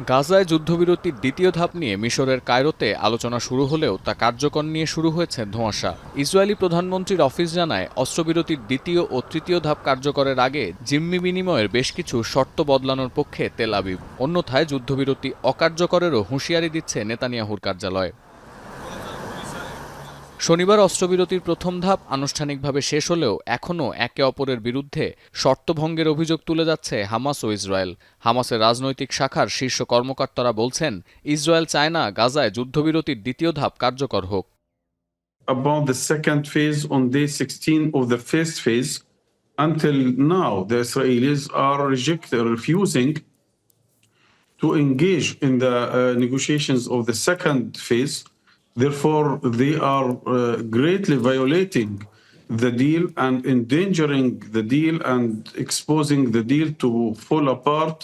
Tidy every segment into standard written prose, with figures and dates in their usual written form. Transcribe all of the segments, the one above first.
গাজায় যুদ্ধবিরতির দ্বিতীয় ধাপ নিয়ে মিশরের কায়রোতে আলোচনা শুরু হলেও তা কার্যকর নিয়ে শুরু হয়েছে ধোঁয়াশা। ইসরায়েলি প্রধানমন্ত্রীর অফিস জানায়, অস্ত্রবিরতির দ্বিতীয় ও তৃতীয় ধাপ কার্যকরের আগে জিম্মি বিনিময়ের বেশ কিছু শর্ত বদলানোর পক্ষে তেল আবিব। অন্যথায় যুদ্ধবিরতি অকার্যকরেরও হুঁশিয়ারি দিচ্ছে নেতানিয়াহুর কার্যালয়। শনিবার অস্ত্রবিরতির প্রথম ধাপ আনুষ্ঠানিকভাবে শেষ হলেও এখনও একে অপরের বিরুদ্ধে শর্তভঙ্গের অভিযোগ তুলে যাচ্ছে হামাস ও ইসরায়েল। হামাসের রাজনৈতিক শাখার শীর্ষ কর্মকর্তারা বলছেন, ইসরায়েল চায় না গাজায় যুদ্ধবিরতির দ্বিতীয় ধাপ কার্যকর হোক। About the second phase on day 16 of the first phase, until now the Israelis are refusing to engage in the negotiations of the second phase. Therefore, they are greatly violating the deal and endangering the deal and exposing the deal to fall apart.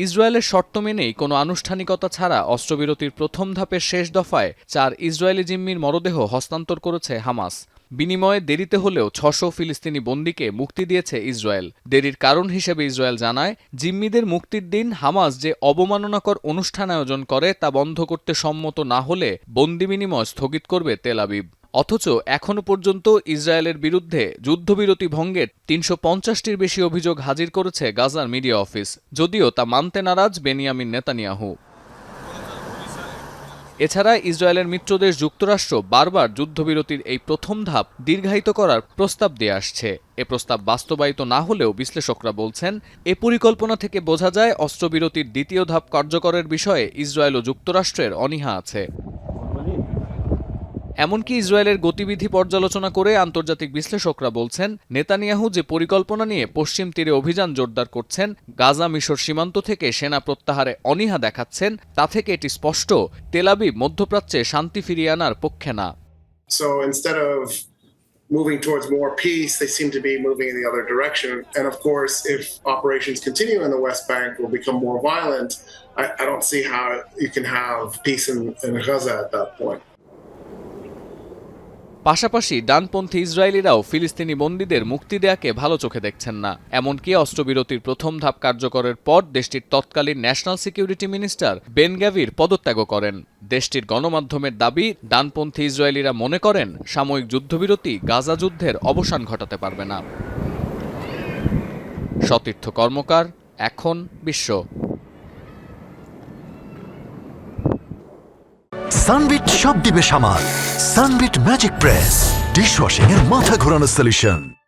ইসরায়েলের শর্ত মেনেই কোনো আনুষ্ঠানিকতা ছাড়া অস্ত্রবিরতির প্রথম ধাপের শেষ দফায় 4 ইসরায়েলি জিম্মির মরদেহ হস্তান্তর করেছে হামাস। বিনিময়ে দেরিতে হলেও 600 ফিলিস্তিনি বন্দীকে মুক্তি দিয়েছে ইসরায়েল। দেরির কারণ হিসেবে ইসরায়েল জানায়, জিম্মিদের মুক্তির দিন হামাস যে অবমাননাকর অনুষ্ঠান আয়োজন করে তা বন্ধ করতে সম্মত না হলে বন্দি বিনিময় স্থগিত করবে তেল আবিব। অথচ এখনও পর্যন্ত ইসরায়েলের বিরুদ্ধে যুদ্ধবিরতি ভঙ্গের ৩৫০টির বেশি অভিযোগ হাজির করেছে গাজার মিডিয়া অফিস, যদিও তা মানতে নারাজ বেনিয়ামিন নেতানিয়াহু। এছাড়া ইসরায়েলের মিত্রদেশ যুক্তরাষ্ট্র বারবার যুদ্ধবিরতির এই প্রথম ধাপ দীর্ঘায়িত করার প্রস্তাব দিয়ে আসছে। এ প্রস্তাব বাস্তবায়িত না হলেও বিশ্লেষকরা বলছেন, এ পরিকল্পনা থেকে বোঝা যায় অস্ত্রবিরতির দ্বিতীয় ধাপ কার্যকরের বিষয়ে ইসরায়েল ও যুক্তরাষ্ট্রের অনীহা আছে। এমনকি ইসরায়েলের গতিবিধি পর্যালোচনা করে আন্তর্জাতিক বিশ্লেষকরা বলছেন, নেতানিয়াহু যে পরিকল্পনা নিয়ে পশ্চিম তীরে অভিযান জোরদার করছেন, গাজা মিশর সীমান্ত থেকে সেনা প্রত্যাহারে অনীহা দেখাচ্ছেন, তা থেকে এটি স্পষ্ট তেল আবিব মধ্যপ্রাচ্যে শান্তি ফিরিয়ে আনার পক্ষে না। So instead of moving towards more peace, they seem to be moving in the other direction. And of course, if operations continue in the West Bank or become more violent, I don't see how you can have peace in Gaza at that point. পাশাপাশি ডানপন্থী ইসরায়েলিরাও ফিলিস্তিনি বন্দীদের মুক্তি দেয়াকে ভালো চোখে দেখছেন না। এমনকি অস্ত্রবিরতির প্রথম ধাপ কার্যকরের পর দেশটির তৎকালীন ন্যাশনাল সিকিউরিটি মিনিস্টার বেন গ্যাভির পদত্যাগও করেন। দেশটির গণমাধ্যমের দাবি, ডানপন্থী ইসরায়েলিরা মনে করেন সাময়িক যুদ্ধবিরতি গাজা যুদ্ধের অবসান ঘটাতে পারবে না। সতীর্থ কর্মকার, এখন বিশ্ব। সানবিট সব দিবে সামাল। সানবিট ম্যাজিক প্রেস ডিশওয়াশিং এর মাথা ঘোরানো সলিউশন।